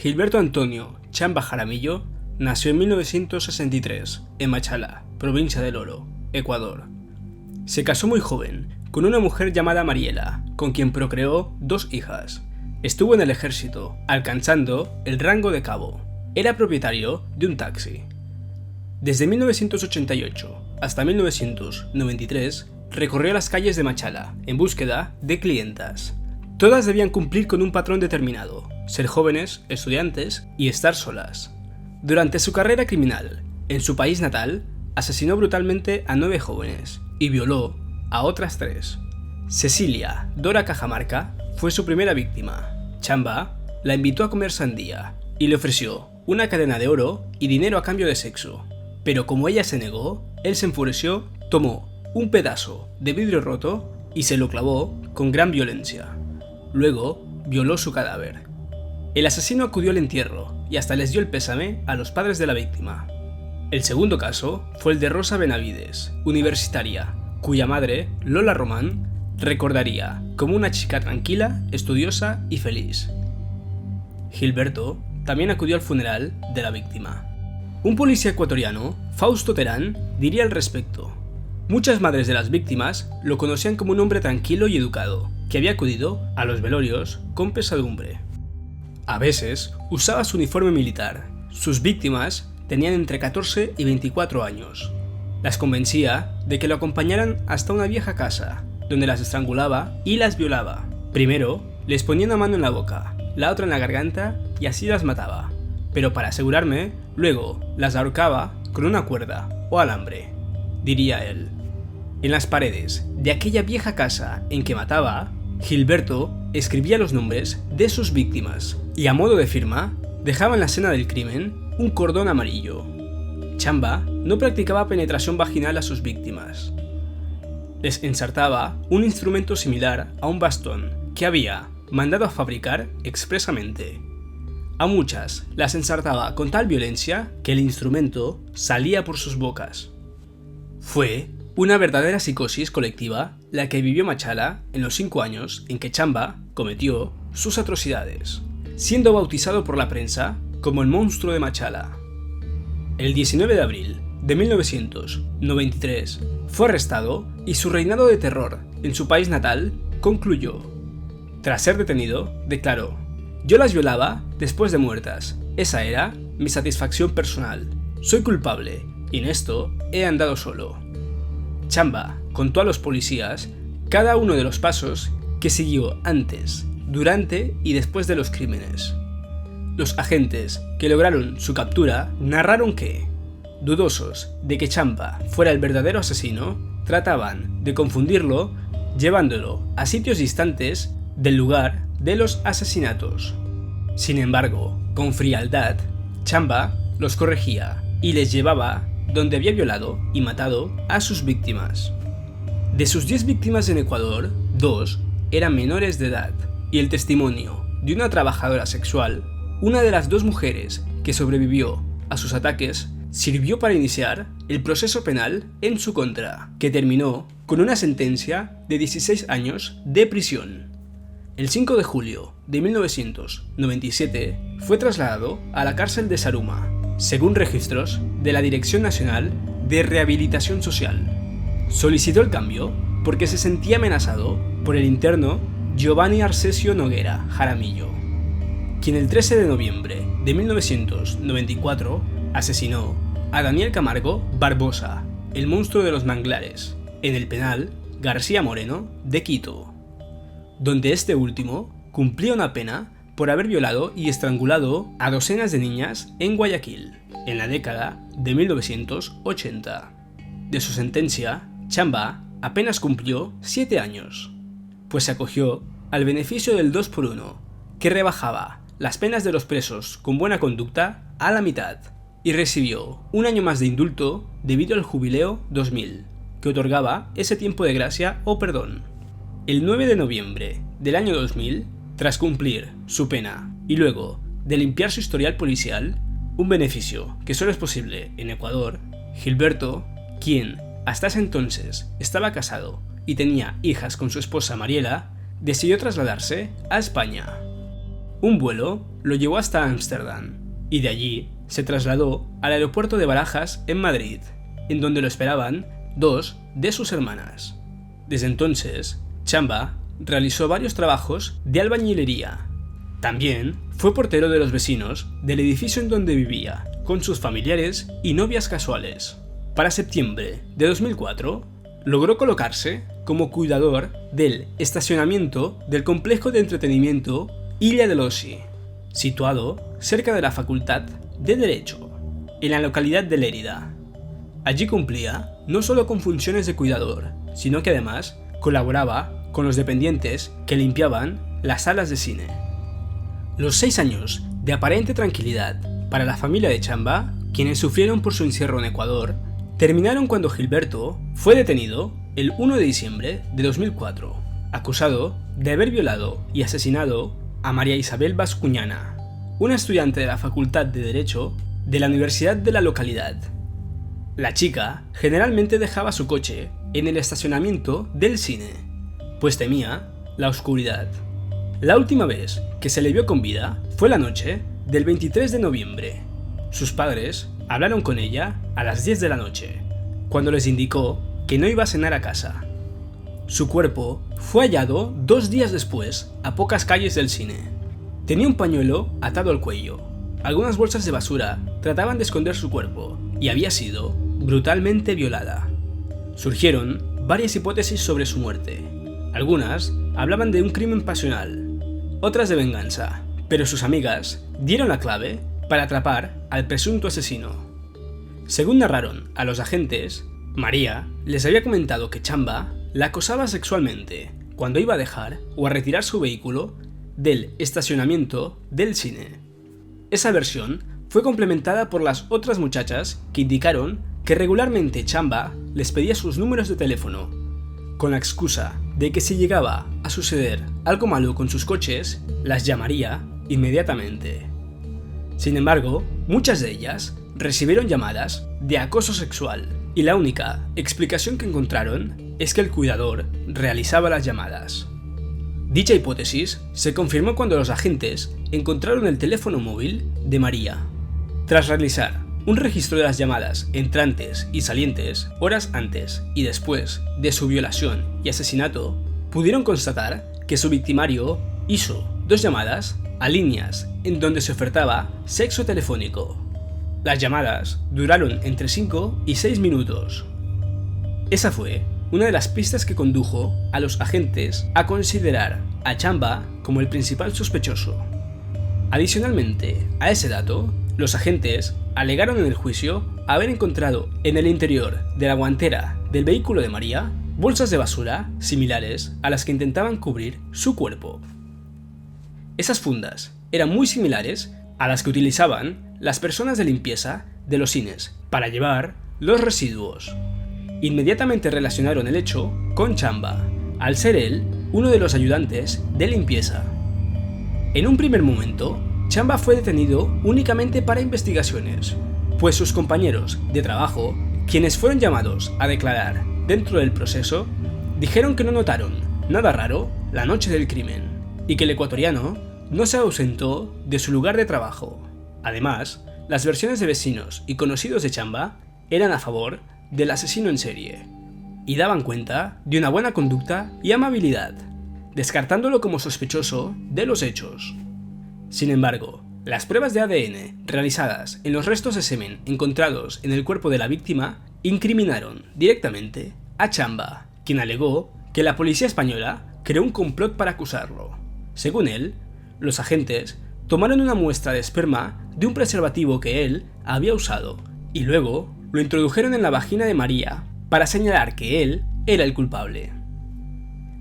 Gilberto Antonio Chamba Jaramillo nació en 1963 en Machala, provincia del Oro, Ecuador. Se casó muy joven con una mujer llamada Mariela, con quien procreó 2 hijas. Estuvo en el ejército, alcanzando el rango de cabo. Era propietario de un taxi. Desde 1988 hasta 1993 recorrió las calles de Machala en búsqueda de clientas. Todas debían cumplir con un patrón determinado: ser jóvenes, estudiantes y estar solas. Durante su carrera criminal, en su país natal, asesinó brutalmente a 9 jóvenes y violó a otras 3. Cecilia Dora Cajamarca fue su primera víctima. Chamba la invitó a comer sandía y le ofreció una cadena de oro y dinero a cambio de sexo. Pero como ella se negó, él se enfureció, tomó un pedazo de vidrio roto y se lo clavó con gran violencia. Luego, violó su cadáver. El asesino acudió al entierro y hasta les dio el pésame a los padres de la víctima. El segundo caso fue el de Rosa Benavides, universitaria, cuya madre, Lola Román, recordaría como una chica tranquila, estudiosa y feliz. Gilberto también acudió al funeral de la víctima. Un policía ecuatoriano, Fausto Terán, diría al respecto: muchas madres de las víctimas lo conocían como un hombre tranquilo y educado, que había acudido a los velorios con pesadumbre. A veces usaba su uniforme militar. Sus víctimas tenían entre 14 y 24 años. Las convencía de que lo acompañaran hasta una vieja casa, donde las estrangulaba y las violaba. Primero, les ponía una mano en la boca, la otra en la garganta y así las mataba. Pero para asegurarme, luego las ahorcaba con una cuerda o alambre, diría él. En las paredes de aquella vieja casa en que mataba, Gilberto escribía los nombres de sus víctimas y a modo de firma dejaba en la escena del crimen un cordón amarillo. Chamba no practicaba penetración vaginal a sus víctimas. Les ensartaba un instrumento similar a un bastón que había mandado a fabricar expresamente. A muchas las ensartaba con tal violencia que el instrumento salía por sus bocas. Fue una verdadera psicosis colectiva la que vivió Machala en los 5 años en que Chamba cometió sus atrocidades, siendo bautizado por la prensa como el monstruo de Machala. El 19 de abril de 1993 fue arrestado y su reinado de terror en su país natal concluyó. Tras ser detenido, declaró: yo las violaba después de muertas, esa era mi satisfacción personal, soy culpable y en esto he andado solo. Chamba contó a los policías cada uno de los pasos que siguió antes, durante y después de los crímenes. Los agentes que lograron su captura narraron que, dudosos de que Chamba fuera el verdadero asesino, trataban de confundirlo llevándolo a sitios distantes del lugar de los asesinatos. Sin embargo, con frialdad, Chamba los corregía y les llevaba donde había violado y matado a sus víctimas. De sus 10 víctimas en Ecuador, 2 eran menores de edad, y el testimonio de una trabajadora sexual, una de las 2 mujeres que sobrevivió a sus ataques, sirvió para iniciar el proceso penal en su contra, que terminó con una sentencia de 16 años de prisión. El 5 de julio de 1997 fue trasladado a la cárcel de Zaruma, según registros de la Dirección Nacional de Rehabilitación Social. Solicitó el cambio porque se sentía amenazado por el interno Giovanni Arcesio Noguera Jaramillo, quien el 13 de noviembre de 1994 asesinó a Daniel Camargo Barbosa, el monstruo de los manglares, en el penal García Moreno de Quito, donde este último cumplía una pena por haber violado y estrangulado a docenas de niñas en Guayaquil, en la década de 1980. De su sentencia, Chamba apenas cumplió 7 años, pues se acogió al beneficio del 2x1, que rebajaba las penas de los presos con buena conducta a la mitad, y recibió un año más de indulto debido al Jubileo 2000, que otorgaba ese tiempo de gracia o perdón. El 9 de noviembre del año 2000, tras cumplir su pena y luego de limpiar su historial policial, un beneficio que solo es posible en Ecuador, Gilberto, quien hasta ese entonces estaba casado y tenía hijas con su esposa Mariela, decidió trasladarse a España. Un vuelo lo llevó hasta Ámsterdam y de allí se trasladó al aeropuerto de Barajas en Madrid, en donde lo esperaban 2 de sus hermanas. Desde entonces, Chamba realizó varios trabajos de albañilería. También fue portero de los vecinos del edificio en donde vivía, con sus familiares y novias casuales. Para septiembre de 2004, logró colocarse como cuidador del estacionamiento del complejo de entretenimiento Illa del Ossi, situado cerca de la Facultad de Derecho, en la localidad de Lérida. Allí cumplía no solo con funciones de cuidador, sino que además colaboraba con los dependientes que limpiaban las salas de cine. Los 6 años de aparente tranquilidad para la familia de Chamba, quienes sufrieron por su encierro en Ecuador, terminaron cuando Gilberto fue detenido el 1 de diciembre de 2004, acusado de haber violado y asesinado a María Isabel Bascuñana, una estudiante de la Facultad de Derecho de la Universidad de la localidad. La chica generalmente dejaba su coche en el estacionamiento del cine, pues temía la oscuridad. La última vez que se le vio con vida fue la noche del 23 de noviembre. Sus padres hablaron con ella a las 10 de la noche, cuando les indicó que no iba a cenar a casa. Su cuerpo fue hallado 2 días después a pocas calles del cine. Tenía un pañuelo atado al cuello. Algunas bolsas de basura trataban de esconder su cuerpo y había sido brutalmente violada. Surgieron varias hipótesis sobre su muerte. Algunas hablaban de un crimen pasional, otras de venganza, pero sus amigas dieron la clave para atrapar al presunto asesino. Según narraron a los agentes, María les había comentado que Chamba la acosaba sexualmente cuando iba a dejar o a retirar su vehículo del estacionamiento del cine. Esa versión fue complementada por las otras muchachas que indicaron que regularmente Chamba les pedía sus números de teléfono, con la excusa de que si llegaba a suceder algo malo con sus coches, las llamaría inmediatamente. Sin embargo, muchas de ellas recibieron llamadas de acoso sexual, y la única explicación que encontraron es que el cuidador realizaba las llamadas. Dicha hipótesis se confirmó cuando los agentes encontraron el teléfono móvil de María. Tras realizar un registro de las llamadas entrantes y salientes horas antes y después de su violación y asesinato, pudieron constatar que su victimario hizo 2 llamadas a líneas en donde se ofertaba sexo telefónico. Las llamadas duraron entre 5 y 6 minutos. Esa fue una de las pistas que condujo a los agentes a considerar a Chamba como el principal sospechoso. Adicionalmente a ese dato, los agentes alegaron en el juicio haber encontrado en el interior de la guantera del vehículo de María bolsas de basura similares a las que intentaban cubrir su cuerpo. Esas fundas eran muy similares a las que utilizaban las personas de limpieza de los cines para llevar los residuos. Inmediatamente relacionaron el hecho con Chamba, al ser él uno de los ayudantes de limpieza. En un primer momento, Chamba fue detenido únicamente para investigaciones, pues sus compañeros de trabajo, quienes fueron llamados a declarar dentro del proceso, dijeron que no notaron nada raro la noche del crimen y que el ecuatoriano no se ausentó de su lugar de trabajo. Además, las versiones de vecinos y conocidos de Chamba eran a favor del asesino en serie y daban cuenta de una buena conducta y amabilidad, descartándolo como sospechoso de los hechos. Sin embargo, las pruebas de ADN realizadas en los restos de semen encontrados en el cuerpo de la víctima incriminaron directamente a Chamba, quien alegó que la policía española creó un complot para acusarlo. Según él, los agentes tomaron una muestra de esperma de un preservativo que él había usado y luego lo introdujeron en la vagina de María para señalar que él era el culpable.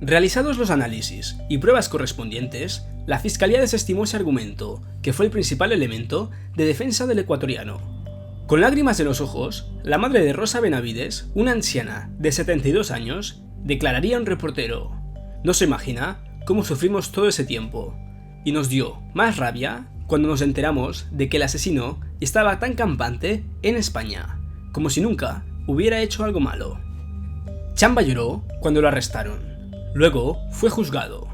Realizados los análisis y pruebas correspondientes, la fiscalía desestimó ese argumento, que fue el principal elemento de defensa del ecuatoriano. Con lágrimas en los ojos, la madre de Rosa Benavides, una anciana de 72 años, declararía a un reportero: "No se imagina cómo sufrimos todo ese tiempo, y nos dio más rabia cuando nos enteramos de que el asesino estaba tan campante en España, como si nunca hubiera hecho algo malo". Chamba lloró cuando lo arrestaron. Luego fue juzgado.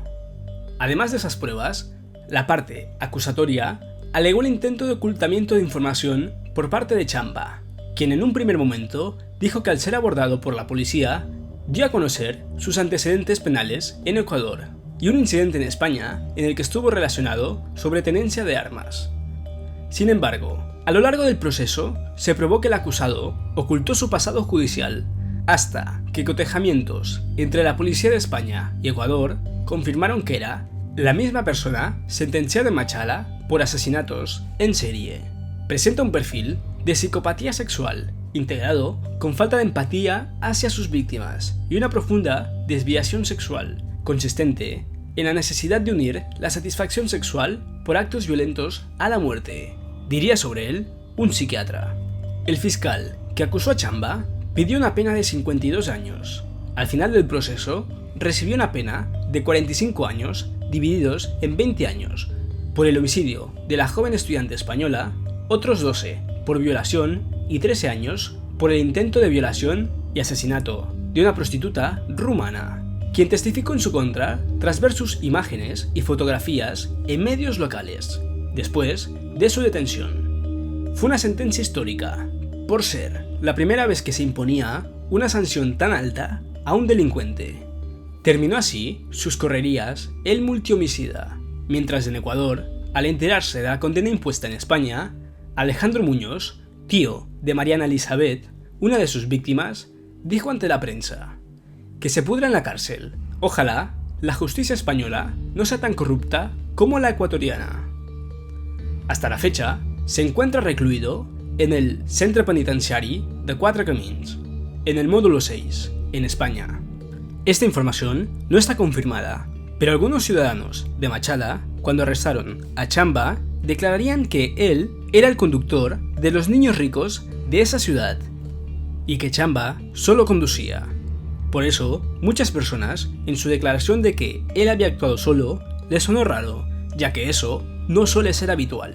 Además de esas pruebas, La parte acusatoria alegó el intento de ocultamiento de información por parte de Chamba, quien en un primer momento dijo que al ser abordado por la policía, dio a conocer sus antecedentes penales en Ecuador y un incidente en España en el que estuvo relacionado sobre tenencia de armas. Sin embargo, a lo largo del proceso se probó que el acusado ocultó su pasado judicial hasta que cotejamientos entre la policía de España y Ecuador confirmaron que era la misma persona sentenciada en Machala por asesinatos en serie. Presenta un perfil de psicopatía sexual integrado con falta de empatía hacia sus víctimas y una profunda desviación sexual, consistente en la necesidad de unir la satisfacción sexual por actos violentos a la muerte, diría sobre él un psiquiatra. El fiscal que acusó a Chamba pidió una pena de 52 años. Al final del proceso, recibió una pena de 45 años divididos en 20 años por el homicidio de la joven estudiante española, otros 12 por violación y 13 años por el intento de violación y asesinato de una prostituta rumana, quien testificó en su contra tras ver sus imágenes y fotografías en medios locales, después de su detención. Fue una sentencia histórica, por ser la primera vez que se imponía una sanción tan alta a un delincuente. Terminó así sus correrías el multihomicida, mientras en Ecuador, al enterarse de la condena impuesta en España, Alejandro Muñoz, tío de Mariana Elizabeth, una de sus víctimas, dijo ante la prensa: que se pudra en la cárcel. Ojalá la justicia española no sea tan corrupta como la ecuatoriana. Hasta la fecha, se encuentra recluido en el Centre Penitenciari de Quatre Camins, en el módulo 6, en España. Esta información no está confirmada, pero algunos ciudadanos de Machala, cuando arrestaron a Chamba, declararían que él era el conductor de los niños ricos de esa ciudad y que Chamba solo conducía. Por eso, muchas personas, en su declaración de que él había actuado solo, les sonó raro, ya que eso no suele ser habitual.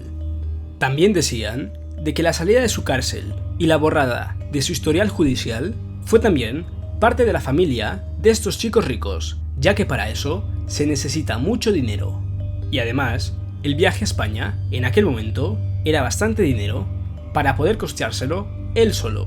También decían de que la salida de su cárcel y la borrada de su historial judicial fue también parte de la familia de estos chicos ricos, ya que para eso se necesita mucho dinero. Y además, el viaje a España en aquel momento era bastante dinero para poder costeárselo él solo.